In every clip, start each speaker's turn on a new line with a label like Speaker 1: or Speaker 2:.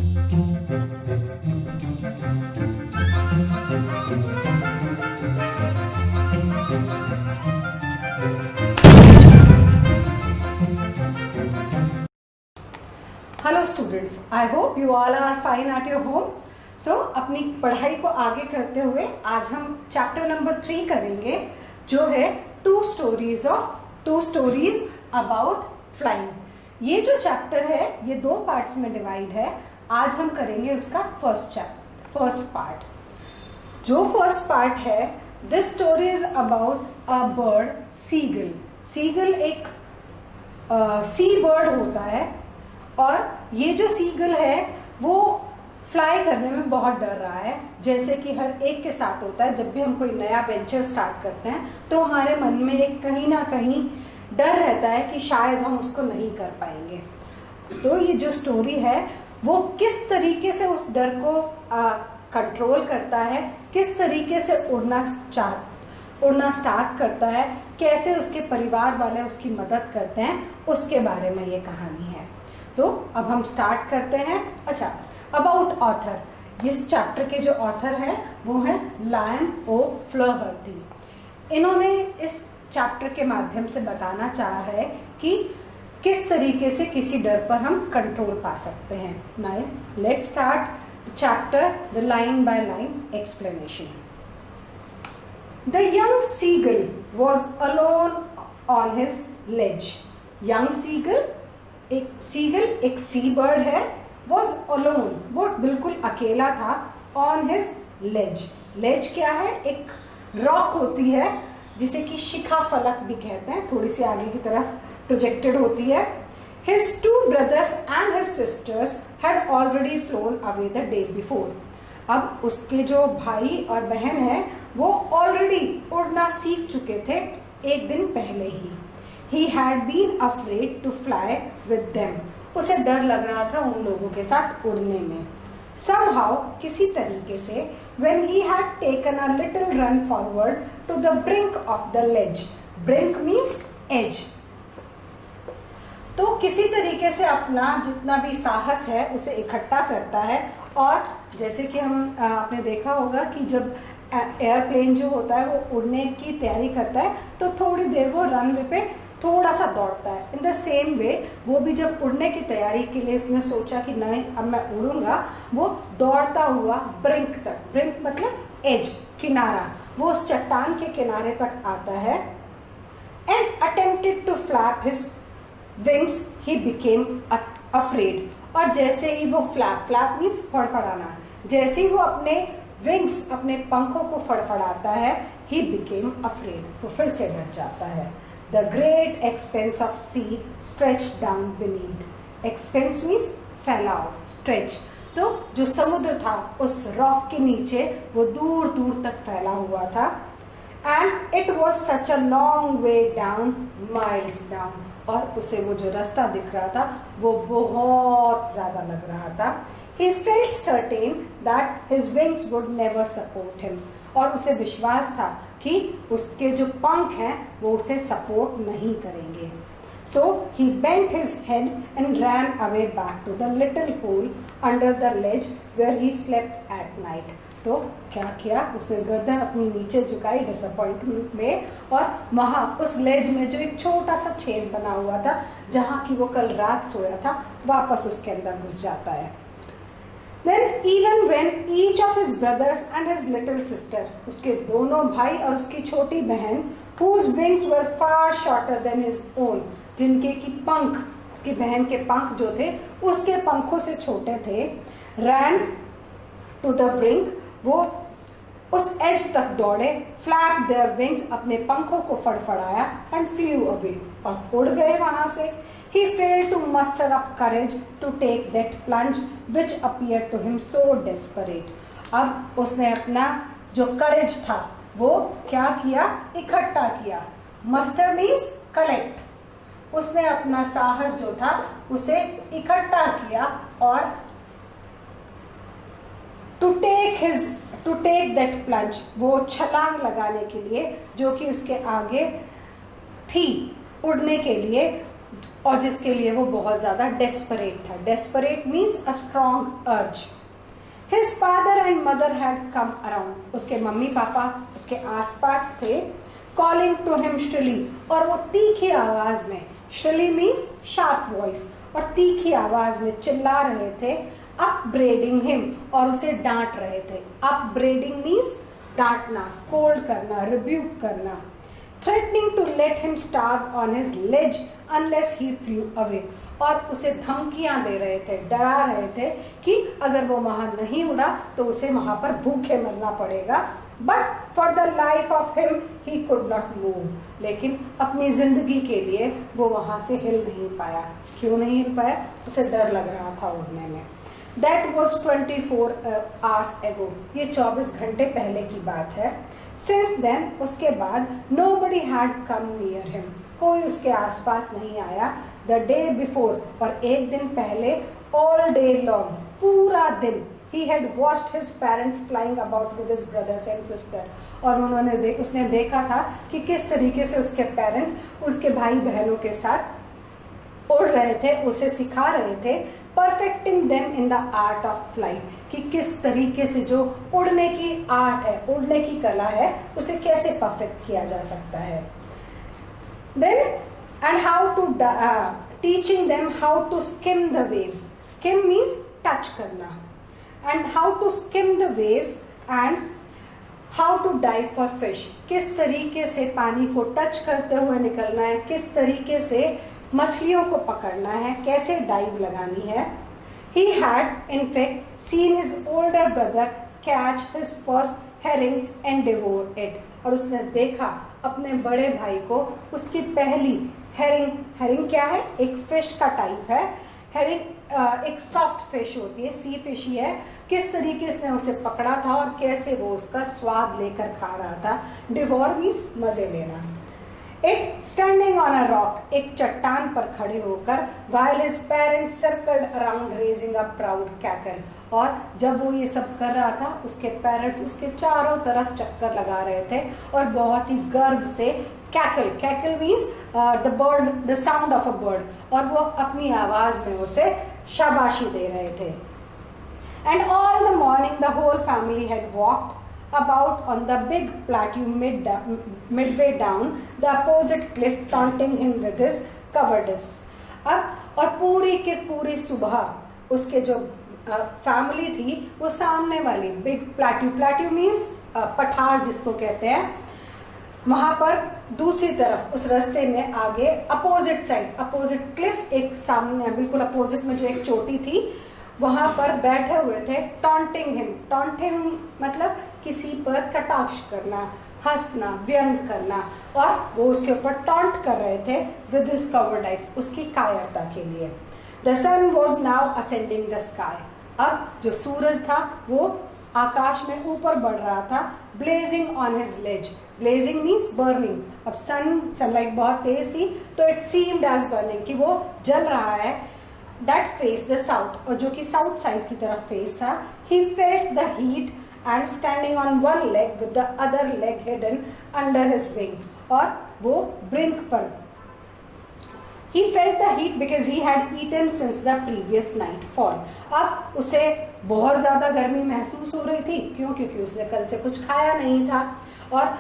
Speaker 1: Hello students, I hope you all are fine at your home. So अपनी पढ़ाई को आगे करते हुए आज हम चैप्टर नंबर 3 करेंगे, जो है टू स्टोरीज अबाउट फ्लाइंग। ये जो चैप्टर है ये 2 पार्ट्स में डिवाइड है। आज हम करेंगे उसका फर्स्ट पार्ट। जो फर्स्ट पार्ट है, this story is about a bird seagull. Seagull एक सी बर्ड होता है और ये जो सीगल है वो फ्लाई करने में बहुत डर रहा है। जैसे कि हर एक के साथ होता है, जब भी हम कोई नया वेंचर स्टार्ट करते हैं तो हमारे मन में एक कहीं ना कहीं डर रहता है कि शायद हम उसको नहीं कर पाएंगे। तो ये जो स्टोरी है वो किस तरीके से उस डर को कंट्रोल करता है, किस तरीके से उड़ना स्टार्ट करता है, कैसे उसके परिवार वाले उसकी मदद करते हैं, उसके बारे में ये कहानी है। तो अब हम स्टार्ट करते हैं। अच्छा, अबाउट ऑथर, इस चैप्टर के जो ऑथर हैं वो है लायन ओ फ्लहर्टी। इन्होंने इस चैप्टर के माध्यम से बताना चाहा है कि किस तरीके से किसी डर पर हम कंट्रोल पा सकते हैं। Now let's start the chapter, the line by line explanation. The young seagull was alone on his ledge. Young seagull, एक सी बर्ड है, वॉज अलोन, वो बिल्कुल अकेला था, ऑन हिज लेज। लेज क्या है? एक रॉक होती है जिसे कि शिखा फलक भी कहते हैं, थोड़ी सी आगे की तरफ प्रोजेक्टेड होती है। His 2 brothers and his sisters had already flown away the day before. अब उसके जो भाई और बहन है वो ऑलरेडी उड़ना सीख चुके थे एक दिन पहले ही। He had been afraid to fly with them. उसे डर लग रहा था उन लोगों के साथ उड़ने में। Somehow, किसी तरीके से, when he had taken a little run forward to the brink of the ledge. Brink means edge. तो किसी तरीके से अपना जितना भी साहस है उसे इकट्ठा करता है। और जैसे कि आपने देखा होगा कि जब एयरप्लेन जो होता है वो उड़ने की तैयारी करता है तो थोड़ी देर वो रनवे पे थोड़ा सा दौड़ता है। इन द सेम वे वो भी जब उड़ने की तैयारी के लिए उसने सोचा कि नहीं अब मैं उड़ूंगा, वो दौड़ता हुआ ब्रिंक तक, ब्रिंक मतलब एज, किनारा, वो उस चट्टान के किनारे तक आता है। And attempted to flap his wings, he became afraid. और जैसे ही वो फ्लैप मीन्स फड़फड़ाना, जैसे ही वो अपने विंग्स, अपने पंखों को फड़फड़ाता है, ही बिकेम अफ्रेड, वो फिर से डर जाता है। The great expanse of sea stretched down beneath. Expanse means फैलाव, stretch। तो जो समुद्र था उस रॉक के नीचे वो दूर दूर तक फैला हुआ था। And it was such a long way down, miles down। और उसे वो जो रास्ता दिख रहा था वो बहुत ज्यादा लग रहा था। He felt certain that his wings would never support him। और उसे विश्वास था कि उसके जो पंख हैं वो उसे सपोर्ट नहीं करेंगे। So he bent his head and ran away back to the little hole under the ledge where he slept at night। तो क्या किया उसने? गर्दन अपनी नीचे झुकाई डिसअपॉइंटमेंट में, और वहां उस लेज में जो एक छोटा सा छेद बना हुआ था जहां की वो कल रात सोया था, वापस उसके अंदर घुस जाता है। Then even when each of his brothers and his little sister, उसके दोनों भाई और उसकी छोटी बहन, whose wings were far shorter than his own, जिनके की पंख, उसकी बहन के पंख जो थे उसके पंखों से छोटे थे, ran to the brink, वो उस एज तक दौड़े, flap their wings, अपने पंखों को फड़फड़ाया, and flew away, और उड़ गए वहां से। He failed to muster up courage to take that plunge which appeared to him so desperate। अब उसने अपना जो करेज था वो क्या किया? इकट्ठा किया। Muster means collect. उसने अपना साहस जो था उसे इकट्ठा किया और टू टेक दैट प्लंज, वो छलांग लगाने के लिए जो कि उसके आगे थी, उड़ने के लिए और जिसके लिए वो बहुत ज्यादा डेस्परेट था। डेस्परेट मीन्स अ स्ट्रॉन्ग अर्ज। His father and mother had come around. उसके मम्मी पापा उसके आसपास थे। Calling to him shrilly, और वो तीखी आवाज में, shrilly means sharp voice, और तीखी आवाज में चिल्ला रहे थे। Upbraiding him, और उसे डांट रहे थे। Upbraiding means डांटना, scold करना, rebuke करना। Threatening to let him starve on his ledge unless he flew away, और उसे धमकियां दे रहे थे, डरा रहे थे कि अगर वो वहां नहीं उड़ा तो उसे वहां पर भूखे मरना पड़ेगा। But for the life of him he could not move, लेकिन अपनी जिंदगी के लिए वो वहां से हिल नहीं पाया। क्यों नहीं हिल पाया? उसे डर लग रहा था उड़ने में। दैट वॉज 24 hours ago, ये 24 घंटे पहले की बात है। सिंस देन, उसके बाद, nobody had come near him, कोई उसके आसपास नहीं आया। The day before, और एक दिन पहले, all day long, पूरा दिन, he had watched his parents flying about with his brothers and sister, और उसने देखा था कि किस तरीके से उसके पेरेंट्स उसके भाई बहनों के साथ उड़ रहे थे, उसे सिखा रहे थे। perfecting them in the art of flight, कि किस तरीके से जो उड़ने की आर्ट है, उड़ने की कला है, उसे कैसे परफेक्ट किया जा सकता है। Then and how to teaching them how to skim the waves. Skim means touch करना, and how to skim the waves and how to dive for fish. किस तरीके से पानी को टच करते हुए निकलना है, किस तरीके से मछलियों को पकड़ना है, कैसे डाइव लगानी है। He had in fact seen his older brother catch his first herring and devour it. और उसने देखा अपने बड़े भाई को उसकी पहली हेरिंग क्या है? एक फिश का टाइप है। हेरिंग एक सॉफ्ट फिश होती है, सी फिश ही है। किस तरीके से उसे पकड़ा था और कैसे वो उसका स्वाद लेकर खा रहा था। डिवोर मीन्स मजे लेना। It standing on a rock, एक चट्टान पर खड़े होकर, while his parents circled around raising a proud cackle, और जब वो ये सब कर रहा था उसके पेरेंट्स उसके चारों तरफ चक्कर लगा रहे थे और बहुत ही गर्व से cackle, cackle means the bird, the sound of a bird, और वो अपनी आवाज में उसे शाबाशी दे रहे थे। And all the morning the whole family had walked about on the big plateau midway down the opposite cliff, taunting him with his cowardice. अब और पूरी की पूरी सुबह उसके जो फैमिली थी वो सामने वाली बिग प्लाट्यू मीन्स पठार जिसको कहते हैं, वहां पर दूसरी तरफ उस रास्ते में आगे अपोजिट साइड, अपोजिट क्लिफ, एक सामने बिल्कुल अपोजिट में जो एक चोटी थी वहां पर बैठे हुए थे। टॉन्टिंग हिम, टॉन्टिंग मतलब किसी पर कटाक्ष करना, हंसना, व्यंग करना, और वो उसके ऊपर टॉन्ट कर रहे थे विद हिज कवर्डाइज, उसकी कायरता के लिए। The sun was now ascending the sky, अब जो सूरज था वो आकाश में ऊपर बढ़ रहा था। Blazing on his ledge, blazing means burning. अब सनलाइट बहुत तेज थी तो इट सीम्ड एज बर्निंग, कि वो जल रहा है। दैट फेस द साउथ, और जो कि साउथ साइड की तरफ फेस था। He felt the heat and standing on one leg with the other leg hidden under his wing, और वो ब्रिंक पर। He felt the heat because he had eaten since the previous nightfall. अब उसे बहुत ज्यादा गर्मी महसूस हो रही थी, क्यों? क्योंकि उसने कल से कुछ खाया नहीं था, और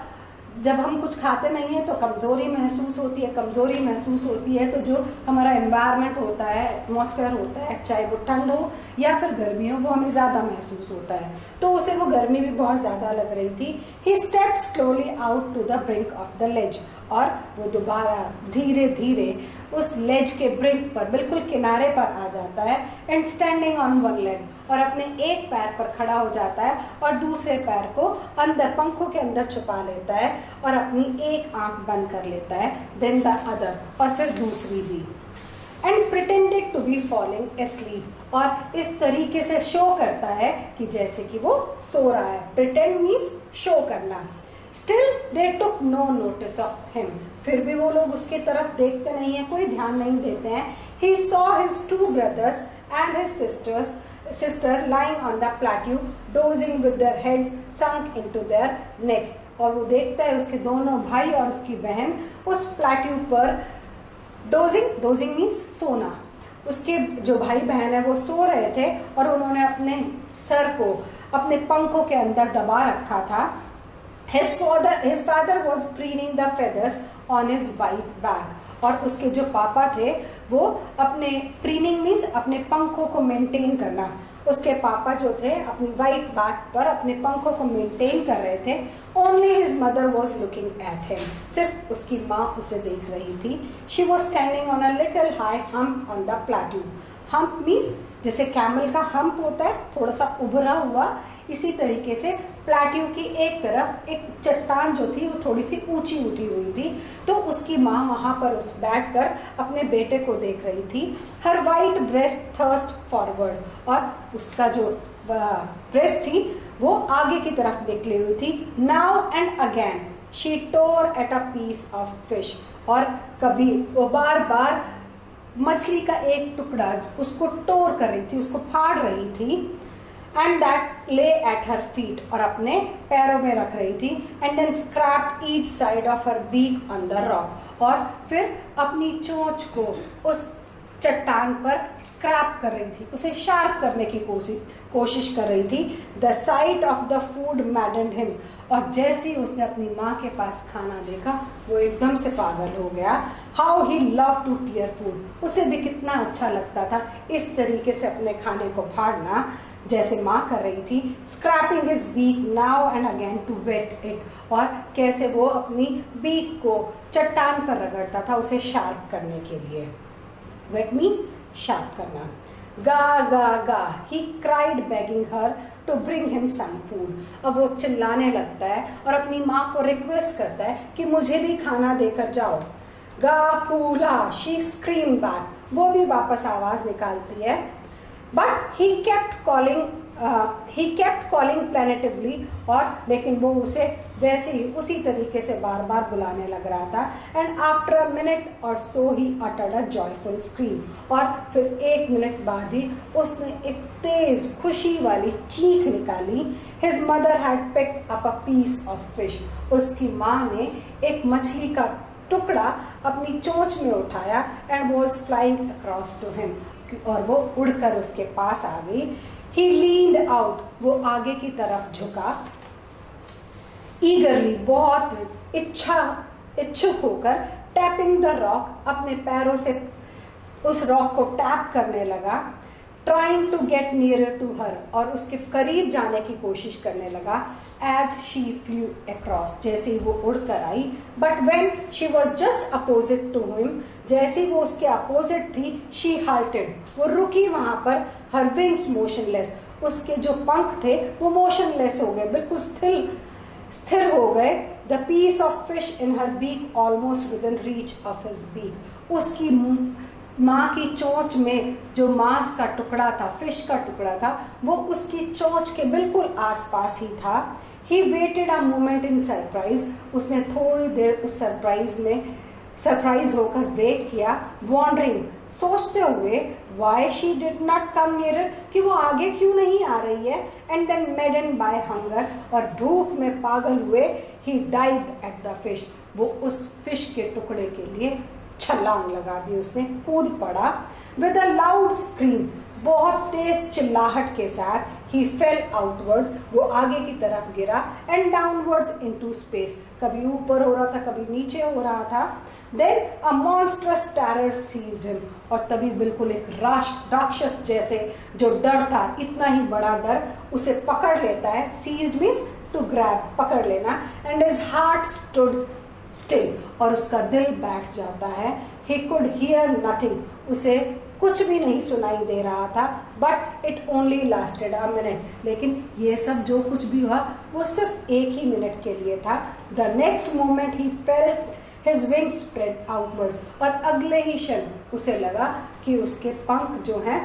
Speaker 1: जब हम कुछ खाते नहीं है तो कमजोरी महसूस होती है। कमजोरी महसूस होती है तो जो हमारा एनवायरनमेंट होता है, एटमॉस्फेयर होता है, चाहे वो ठंड हो या फिर गर्मी हो, वो हमें ज्यादा महसूस होता है। तो उसे वो गर्मी भी बहुत ज्यादा लग रही थी। He stepped slowly out to the brink of the ledge, और वो दोबारा धीरे धीरे उस लेज के ब्रिंक पर, बिल्कुल किनारे पर आ जाता है। And standing on one leg, और अपने एक पैर पर खड़ा हो जाता है और दूसरे पैर को अंदर पंखों के अंदर छुपा लेता है और अपनी एक आंख बंद कर लेता है। देन द अदर, और फिर दूसरी भी। And pretended to be falling asleep, और इस तरीके से शो करता है कि जैसे कि वो सो रहा है। प्रिटेंड मीन्स शो करना। Still they took no notice of him, फिर भी वो लोग उसकी तरफ देखते नहीं है, कोई ध्यान नहीं देते हैं। He saw his two brothers and his sister lying on the plateau dozing with their heads sunk into their necks, और वो देखता है उसके दोनों भाई और उसकी बहन उस प्लेट्यू पर डोजिंग, डोजिंग मीन्स सोना। उसके जो भाई बहन है वो सो रहे थे और उन्होंने अपने सर को अपने पंखों के अंदर दबा रखा था। His father was preening the feathers on his white back, और उसके जो पापा थे वो अपने प्रीनिंग मीन्स अपने पंखों को मेंटेन करना, उसके पापा जो थे अपनी वाइट बैक पर अपने पंखों को मेंटेन कर रहे थे। Only his mother was looking at him, सिर्फ उसकी माँ उसे देख रही थी। She was standing on a little high hump on the plateau. Hump means जैसे कैमल का हम्प होता है थोड़ा सा उभरा हुआ, इसी तरीके से प्लेट्यू की एक तरफ एक चट्टान जो थी वो थोड़ी सी ऊंची उठी हुई थी, तो उसकी माँ वहां पर उस बैठकर अपने बेटे को देख रही थी। हर वाइट ब्रेस्ट थर्स्ट फॉरवर्ड, और उसका जो ब्रेस्ट थी वो आगे की तरफ निकली हुई थी। Now and again she tore at a piece of fish, और कभी वो बार बार मछली का एक टुकड़ा उसको टोर कर रही थी, उसको फाड़ रही थी। And that lay at her feet, और अपने पैरों में रख रही थी। And then scraped each side of her beak on the rock, और फिर अपनी चोंच को उस चट्टान पर स्क्रैप कर रही थी, उसे शार्प करने की कोशिश कर रही थी। The site of the food मैडेंड him, और जैसे ही उसने अपनी माँ के पास खाना देखा वो एकदम से पागल हो गया। How he love to tear food, उसे भी कितना अच्छा लगता था इस तरीके से अपने खाने को फाड़ना जैसे माँ कर रही थी। Scraping his beak now and again to whet it, और कैसे वो अपनी बीक को चट्टान पर रगड़ता था उसे शार्प करने के लिए। वेट मीन्स शार्प करना। Ga ga ga he cried begging her to bring him some food, अब वो चिल्लाने लगता है और अपनी माँ को रिक्वेस्ट करता है कि मुझे भी खाना देकर जाओ। गा कूला शी स्क्रीम बैक, वो भी वापस आवाज निकालती है। But he kept calling plaintively, और लेकिन वो उसे वैसे ही उसी तरीके से बार बार बुलाने लग रहा था। एंड आफ्टर अ मिनट और सो ही uttered a joyful scream, और फिर 1 मिनट बाद ही उसने एक तेज खुशी वाली चीख निकाली। His mother had picked up a piece of fish, उसकी माँ ने एक मछली का टुकड़ा अपनी चोंच में उठाया। And was flying across to him, और वो उड़कर उसके पास आ गई। He leaned out, वो आगे की तरफ झुका। Eagerly, बहुत इच्छुक होकर, टैपिंग द रॉक, अपने पैरों से उस रॉक को टैप करने लगा। Trying to get nearer to her, और उसके करीब जाने की कोशिश करने लगा। एज शी फ्लू अक्रॉस, जैसे ही वो उड़कर आई। But when she was just opposite to him, जैसे ही वो उसके अपोजिट थी, शी हाल्टेड, वो रुकी वहां पर। हर विंग्स मोशनलेस, उसके जो पंख थे वो मोशनलेस हो गए, बिल्कुल स्थिर हो गए। The piece of fish in her beak almost within reach of his beak, उसकी माँ की चोंच में जो मांस का टुकड़ा था, फिश का टुकड़ा था, वो उसकी चोंच के बिल्कुल आसपास ही था। He waited a moment in surprise, उसने थोड़ी देर उस सरप्राइज होकर वेट किया। वॉन्डरिंग, सोचते हुए, why she did not come nearer, कि वो आगे क्यों नहीं आ रही है। And then madden by hunger, और भूख में पागल हुए, he dived at the fish, वो उस फिश के टुकड़े के लिए छलांग लगा दी, उसने कूद पड़ा। विद अ लाउड स्क्रीम, बहुत तेज चिल्लाहट के साथ, ही फेल आउटवर्ड्स, वो आगे की तरफ गिरा। एंड डाउनवर्ड्स इनटू स्पेस, कभी ऊपर हो रहा था कभी नीचे हो रहा था। देन अ मॉन्स्ट्रस टेरर सीज्ड हिम, और तभी बिल्कुल एक राक्षस जैसे जो डर था, इतना ही बड़ा डर उसे पकड़ लेता है। सीज्ड मीन्स टू ग्रैब, पकड़ लेना। And his heart stood still, और उसका दिल बैठ जाता है। ही कुड हियर नथिंग, उसे कुछ भी नहीं सुनाई दे रहा था। But it only lasted a minute, लेकिन ये सब जो कुछ भी हुआ वो सिर्फ 1 ही मिनट के लिए था। The next moment he felt his wings spread outwards, और अगले ही क्षण उसे लगा कि उसके पंख जो हैं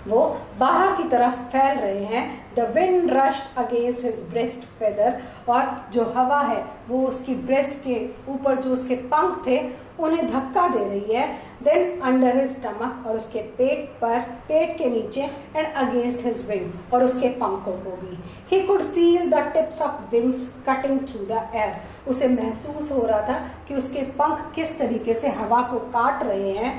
Speaker 1: वो बाहर की तरफ फैल रहे हैं। The wind rushed against his breast feather, और जो हवा है वो उसकी ब्रेस्ट के ऊपर जो उसके पंख थे उन्हें धक्का दे रही है। देन अंडर हिज स्टमक, और उसके पेट पर, पेट के नीचे, एंड अगेंस्ट हिज विंग, और उसके पंखों को भी। He could feel the tips of wings cutting through the air, उसे महसूस हो रहा था कि उसके पंख किस तरीके से हवा को काट रहे हैं।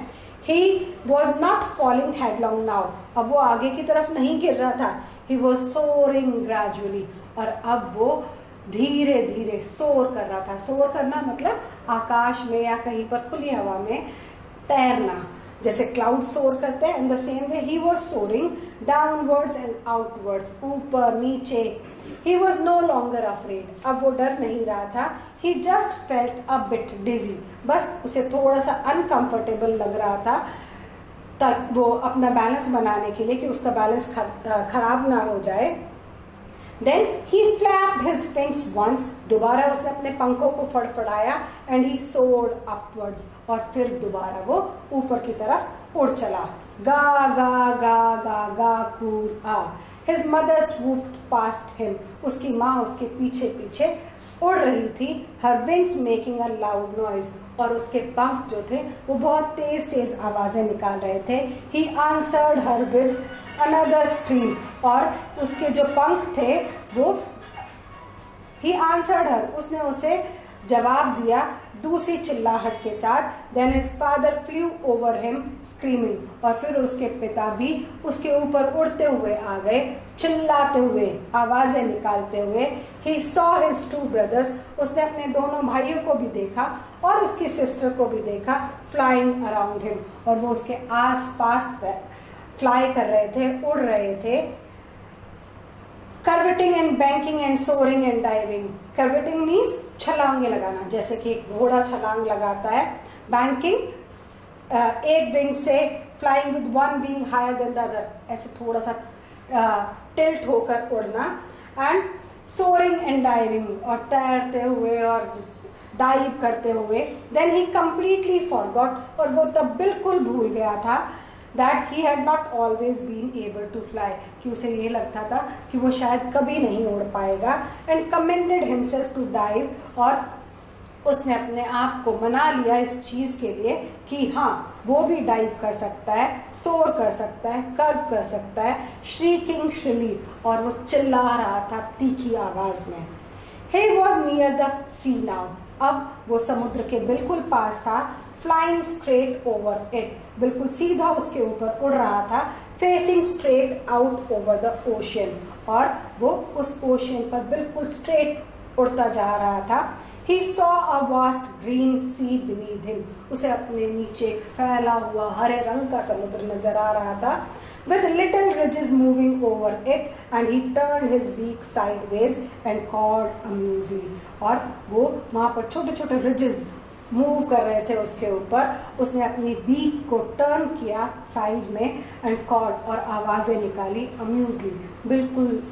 Speaker 1: He was not falling headlong now, अब वो आगे की तरफ नहीं गिर रहा था। He was soaring gradually, और अब वो धीरे धीरे सोर कर रहा था। सोर करना मतलब आकाश में या कहीं पर खुली हवा में तैरना, जैसे क्लाउड सोर करते हैं। In the same way he was soaring downwards and outwards, ऊपर नीचे। He was no longer afraid, अब वो डर नहीं रहा था। He just felt a bit dizzy, बस उसे थोड़ा सा अनकंफर्टेबल लग रहा था, तक वो अपना बैलेंस बनाने के लिए कि उसका बैलेंस खराब ना हो जाए। Then he flapped his wings once, दोबारा उसने अपने पंखों को फड़फड़ाया, and he soared upwards, और फिर दोबारा वो ऊपर की तरफ उड़ चला। गा गा गा गा गा कूल आ। His mother swooped past him, उसकी माँ उसके पीछे पीछे उड़ रही थी। Her wings making a loud noise, और उसके पंख जो थे वो बहुत तेज तेज आवाजें निकाल रहे थे। He answered her with another scream, और उसके जो पंख थे वो He answered her, उसने उसे जवाब दिया दूसरी चिल्लाहट के साथ। Then his father flew over him screaming, और फिर उसके पिता भी उसके ऊपर उड़ते हुए आ गए, चिल्लाते हुए, आवाजें निकालते हुए। He saw his two brothers, उसने अपने दोनों भाइयों को भी देखा और उसकी सिस्टर को भी देखा, flying around him, और वो उसके आस पास फ्लाई कर रहे थे, उड़ रहे थे। Curveting and banking and soaring and diving. Curveting means छलांगे लगाना, जैसे कि घोड़ा छलांग लगाता है। Banking एक विंग से, flying with one wing higher than the other, ऐसे थोड़ा सा टिल्ट होकर उड़ना। And soaring and diving, और तैरते हुए और डाइव करते हुए। Then he completely forgot, और वो तब बिल्कुल भूल गया था that he had not always been able to fly, कि उसे ये लगता था कि वो शायद कभी नहीं उड़ पाएगा। And commended himself to dive, और उसने अपने आप को मना लिया इस चीज के लिए कि हाँ वो भी डाइव कर सकता है, सोर कर सकता है, कर्व कर सकता है। Shrieking shrilly, और वो चिल्ला रहा था तीखी आवाज में। He was near the sea now, अब वो समुद्र के बिल्कुल पास था। Flying straight over it, बिल्कुल सीधा उसके ऊपर उड़ रहा था। Facing straight out over the ocean, और वो उस ओशियन पर बिल्कुल स्ट्रेट उड़ता जा रहा था। He saw a vast green sea beneath him, उसे अपने नीचे एक फैला हुआ हरे रंग का समुद्र नजर आ रहा था। With little ridges moving over it, and he turned his beak sideways and cawed amusedly, और वो वहाँ पर छोटे छोटे ridges मूव कर रहे थे उसके ऊपर। उसने अपनी बीक को टर्न किया साइड में, एंड कॉर्ड, और आवाजें निकाली अम्यूजली, बिल्कुल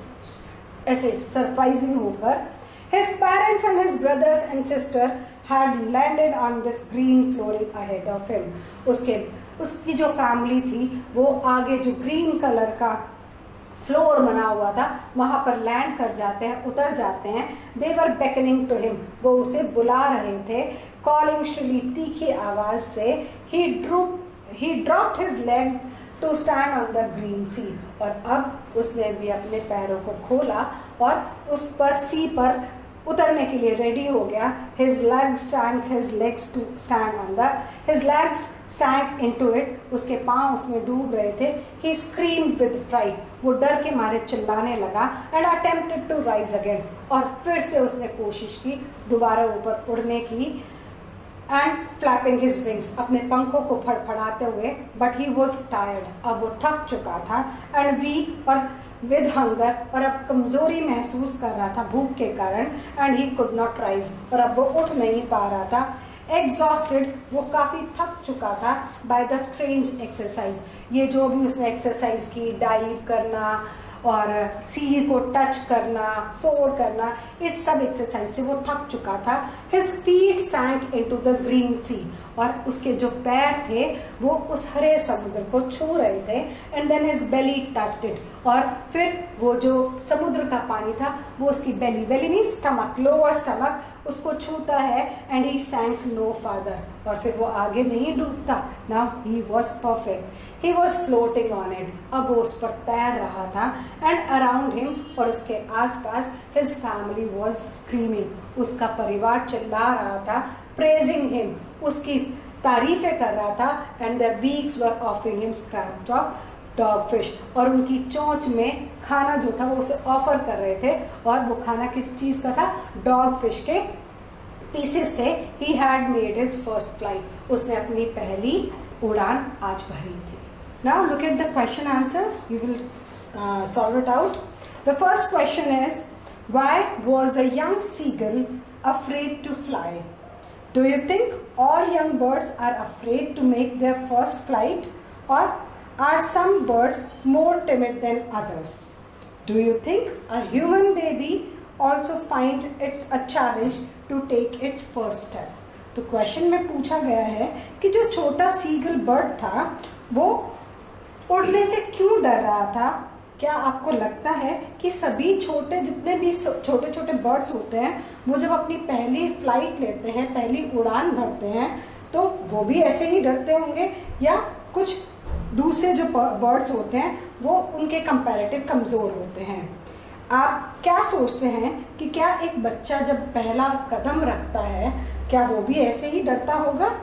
Speaker 1: ऐसे सरप्राइजिंग होकर। His parents and his brothers and sister had landed on this green flooring ahead of him. उसकी जो फैमिली थी वो आगे जो ग्रीन कलर का फ्लोर बना हुआ था वहां पर लैंड कर जाते हैं, उतर जाते हैं। They were beckoning to him, वो उसे बुला रहे थे। Calling shrilly, तीखी आवाज से। He dropped his leg to stand on the green sea, और अब उसने भी अपने पैरों को खोला और उस पर सी पर उतरने के लिए रेडी हो गया। His legs sank into it, उसके पांव उसमें डूब रहे थे। He screamed with fright, वो डर के मारे चिल्लाने लगा। And attempted to rise again, और फिर से उसने कोशिश की दोबारा ऊपर उड़ने की। And flapping his wings, अपने पंखों को फड़फड़ाते हुए। But he was tired, अब वो थक चुका था। And weak, और with hunger, और अब कमजोरी महसूस कर रहा था भूख के कारण। And he could not rise, और अब वो उठ नहीं पा रहा था। Exhausted, वो काफी थक चुका था। By the strange exercise, ये जो भी उसने एक्सरसाइज की, डाइव करना और सी को टच करना, सोर करना, इस सब एक्सरसाइज से वो थक चुका था। His feet sank into the green sea, और उसके जो पैर थे वो उस हरे समुद्र को छू रहे थे। And then his belly touched it, और फिर वो जो समुद्र का पानी था वो उसकी बेली, बेली मीन स्टमक, लोअर स्टमक, उसको छूता है। एंड ही सैंक नो फर्दर, और फिर वो आगे नहीं डूबता। Now he was perfect, he was floating on it, अब वो उस पर तैर रहा था। एंड अराउंड हिम, और उसके आसपास, हिज फैमिली वॉज स्क्रीमिंग, उसका परिवार चिल्ला रहा था, प्रेजिंग हिम, उसकी तारीफें कर रहा था। And their beaks were offering him scraps of dogfish, और उनकी चोंच में खाना जो था वो उसे ऑफर कर रहे थे, और वो खाना किस चीज का था? डॉग फिश के पीसेस थे। He had made his first flight, उसने अपनी पहली उड़ान आज भरी थी। Now look at the question answers, you will solve it out. The first question is, why was the young seagull afraid to fly? Do you think all young birds are afraid to make their first flight, or are some birds more timid than others? Do you think a human baby also finds it's a challenge to take its first step? तो question में पूछा गया है कि जो छोटा seagull bird था वो उड़ने से क्यों डर रहा था। क्या आपको लगता है कि सभी छोटे, जितने भी छोटे छोटे बर्ड्स होते हैं, वो जब अपनी पहली फ्लाइट लेते हैं, पहली उड़ान भरते हैं, तो वो भी ऐसे ही डरते होंगे, या कुछ दूसरे जो बर्ड्स होते हैं वो उनके कंपैरेटिव कमजोर होते हैं? आप क्या सोचते हैं कि क्या एक बच्चा जब पहला कदम रखता है, क्या वो भी ऐसे ही डरता होगा?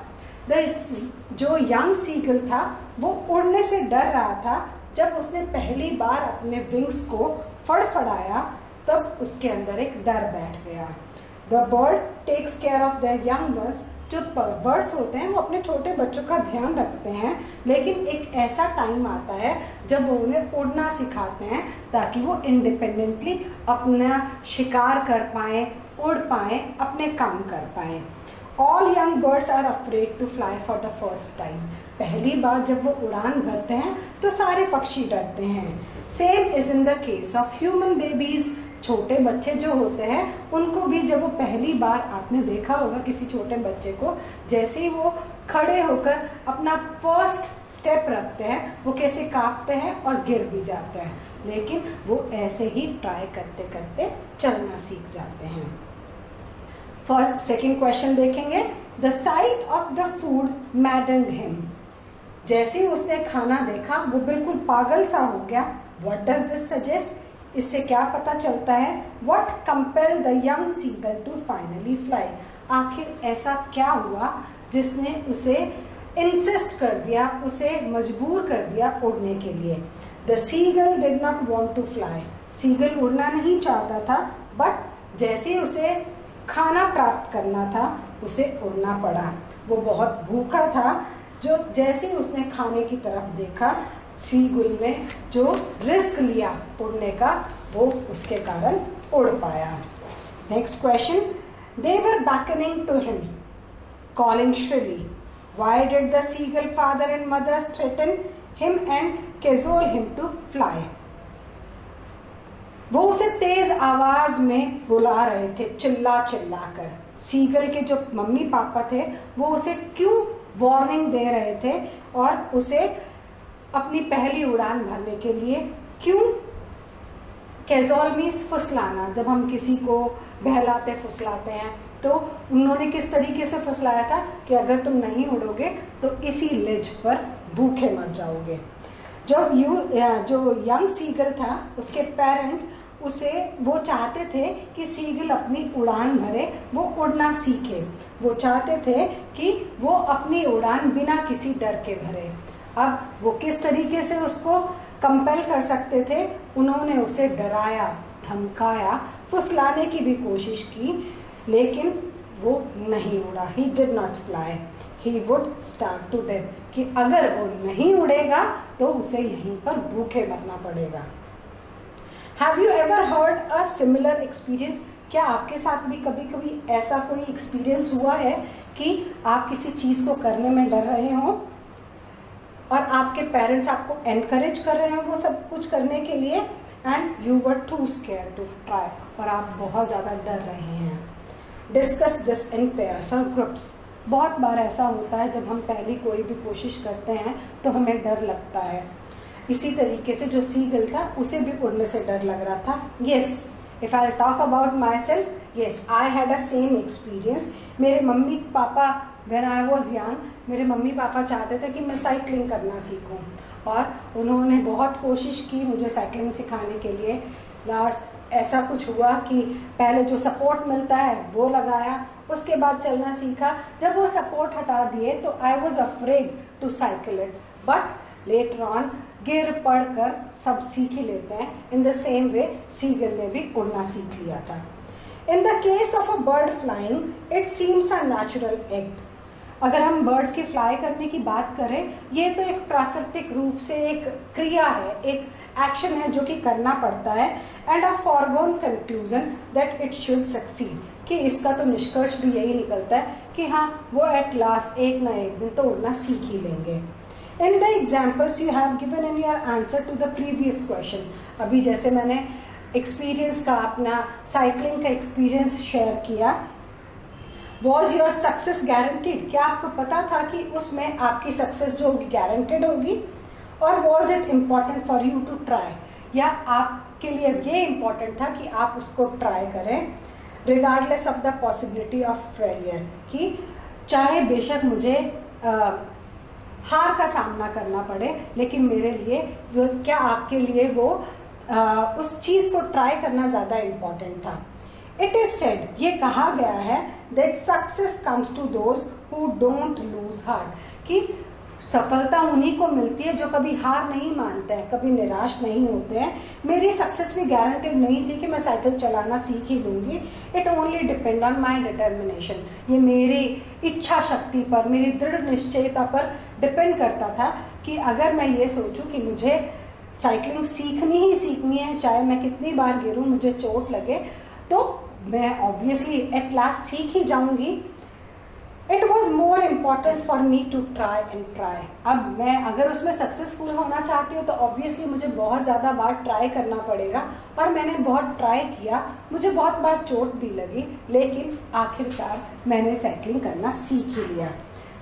Speaker 1: जो यंग सीगल था वो उड़ने से डर रहा था। जब उसने पहली बार अपने विंग्स को फड़फड़ाया तब उसके अंदर एक डर बैठ गया। The bird takes care of their young birds, जो बर्ड्स होते हैं वो अपने छोटे बच्चों का ध्यान रखते हैं, लेकिन एक ऐसा टाइम आता है जब वो उन्हें उड़ना सिखाते हैं ताकि वो इंडिपेंडेंटली अपना शिकार कर पाएं, उड़ पाएं, अपने काम कर पाएं। All young birds are afraid to fly for the first time. पहली बार जब वो उड़ान भरते हैं तो सारे पक्षी डरते हैं। Same is in the case of human babies. छोटे बच्चे जो होते हैं उनको भी जब वो पहली बार, आपने देखा होगा किसी छोटे बच्चे को, जैसे ही वो खड़े होकर अपना फर्स्ट स्टेप रखते हैं वो कैसे कांपते हैं और गिर भी जाते हैं, लेकिन वो ऐसे ही ट्राई करते करते चलना सीख जाते हैं। फर्स्ट सेकेंड क्वेश्चन देखेंगे। The site of the food मैडन्ड him, जैसे ही उसने खाना देखा वो बिल्कुल पागल सा हो गया। व्हाट डज दिस सजेस्ट, इससे क्या पता चलता है? What compelled the young seagull to finally fly, आखिर ऐसा क्या हुआ जिसने उसे इंसिस्ट कर दिया, उसे मजबूर कर दिया उड़ने के लिए। The seagull did not want to fly, seagull उड़ना नहीं चाहता था, बट जैसे ही उसे खाना प्राप्त करना था उसे उड़ना पड़ा। वो बहुत भूखा था, जो जैसे ही उसने खाने की तरफ देखा, सीगल ने जो रिस्क लिया उड़ने का वो उसके कारण उड़ पाया। Next question. They were beckoning to him calling shrilly, why did the seagull father and mother threaten him and cajole him to fly? वो उसे तेज आवाज में बुला रहे थे, चिल्ला चिल्ला कर। सीगल के जो मम्मी पापा थे वो उसे क्यों वार्निंग दे रहे थे और उसे अपनी पहली उड़ान भरने के लिए क्यों? कैजोल मीन्स फुसलाना, जब हम किसी को बहलाते फुसलाते हैं तो उन्होंने किस तरीके से फुसलाया था कि अगर तुम नहीं उड़ोगे तो इसी लिज पर भूखे मर जाओगे। जो यंग सीगल था उसके पेरेंट्स उसे वो चाहते थे कि सीगल अपनी उड़ान भरे, वो उड़ना सीखे। वो चाहते थे कि वो अपनी उड़ान बिना किसी डर के भरे। अब वो किस तरीके से उसको कंपेल कर सकते थे? उन्होंने उसे डराया, धमकाया, फुसलाने की भी कोशिश की, लेकिन वो नहीं उड़ा। He did not fly, he would starve to death, कि अगर वो नहीं उड़ेगा तो उसे यहीं पर भूखे मरना पड़ेगा। Have you ever heard a similar experience? क्या आपके साथ भी कभी कभी ऐसा कोई एक्सपीरियंस हुआ है कि आप किसी चीज को करने में डर रहे हो और आपके पेरेंट्स आपको एनकरेज कर रहे हो वो सब कुछ करने के लिए, and you were too scared to try, और आप बहुत ज्यादा डर रहे हैं। डिस्कस दिस इन पेयर्स और ग्रुप्स, बहुत बार ऐसा होता है जब हम पहली कोई भी कोशिश करते हैं तो हमें डर लगता है। इसी तरीके से जो सीगल था उसे भी उड़ने से डर लग रहा था। Yes, if I talk about myself, yes I had a same experience. मेरे मम्मी पापा व्हेन आई वाज यंग, मेरे मम्मी पापा चाहते थे कि मैं साइकिलिंग करना सीखूं और उन्होंने बहुत कोशिश की मुझे साइकिलिंग सिखाने के लिए। लास्ट ऐसा कुछ हुआ कि पहले जो सपोर्ट मिलता है वो लगाया, उसके बाद चलना सीखा। जब वो सपोर्ट हटा दिए तो I was afraid to cycle it, but later on गिर पड़ कर सब सीख ही लेते हैं। In the same way seagull ने भी उड़ना सीख लिया था। In the case of a bird flying it seems a natural act. अगर हम बर्ड्स की फ्लाई करने की बात करें, ये तो एक प्राकृतिक रूप से एक क्रिया है, एक एक्शन है जो कि करना पड़ता है। And a foregone conclusion that it should succeed, कि इसका तो निष्कर्ष भी यही निकलता है कि हाँ वो एट लास्ट एक ना एक दिन तो उड़ना सीख ही लेंगे। In the examples you have given in your answer to the previous question, अभी जैसे मैंने एक्सपीरियंस का, अपना साइकिलिंग का एक्सपीरियंस शेयर किया, वॉज योर सक्सेस गारंटीड? क्या आपको पता था कि उसमें आपकी सक्सेस जो होगी गारंटेड होगी? और was it important for you to try, या आपके लिए ये इम्पॉर्टेंट था कि आप उसको ट्राई करें regardless of the possibility of failure, कि चाहे बेशक मुझे हार का सामना करना पड़े, लेकिन मेरे लिए वो, क्या आपके लिए वो उस चीज को ट्राई करना ज्यादा इम्पोर्टेंट था? इट इज सेड, ये कहा गया है, that success comes to those who don't lose heart, कि सफलता उन्हीं को मिलती है जो कभी हार नहीं मानते हैं, कभी निराश नहीं होते हैं। मेरी सक्सेस भी गारंटेड नहीं थी कि मैं साइकिल चलाना सीख ही लूंगी। It only depend on my determination, ये मेरी इच्छा शक्ति पर, मेरी दृढ़ निश्चयता पर डिपेंड करता था कि अगर मैं ये सोचूं कि मुझे साइकिलिंग सीखनी ही सीखनी है, चाहे मैं कितनी बार गिरूं, मुझे चोट लगे, तो मैं ऑब्वियसली एट लास्ट सीख ही जाऊंगी। It was more important for me to try and try. अब मैं अगर उसमें सक्सेसफुल होना चाहती हूँ तो ऑब्वियसली मुझे बहुत ज़्यादा बार ट्राई करना पड़ेगा, और मैंने बहुत ट्राई किया, मुझे बहुत बार चोट भी लगी, लेकिन आखिरकार मैंने साइकिलिंग करना सीख ही लिया।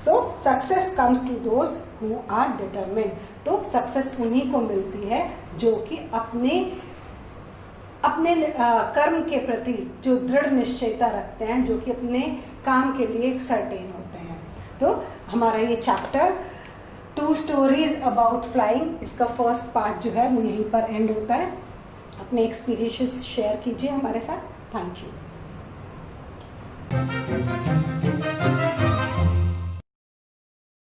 Speaker 1: So success comes to those who are determined, तो सक्सेस उन्हीं को मिलती है जो कि अपने कर्म के प्रति जो दृढ़ निश्चयता रखते हैं, जो कि अपने काम के लिए सर्टेन होते हैं। तो हमारा ये चैप्टर 2 स्टोरीज अबाउट फ्लाइंग, इसका फर्स्ट पार्ट जो है वो यहीं पर एंड होता है। अपने एक्सपीरियंसेस शेयर कीजिए हमारे साथ। Thank you.